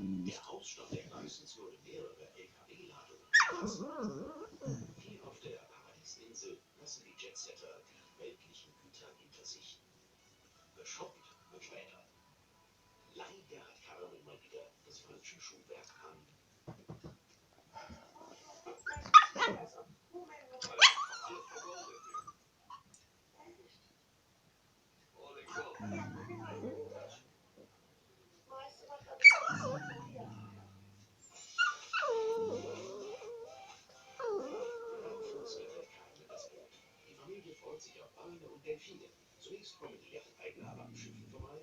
Der Ausstoß der meistens wurde mehrere LKW-Ladungen gelassen. Hier auf der Paradiesinsel lassen die Jetsetter die weltlichen Güter hinter sich. Geshoppt wird später. Leider hat Carmen mal wieder das falsche Schuhwerk an. Die Familie freut sich auf Wale und Delfine. Zunächst kommen die Yachteignahrer am Schiffen vorbei.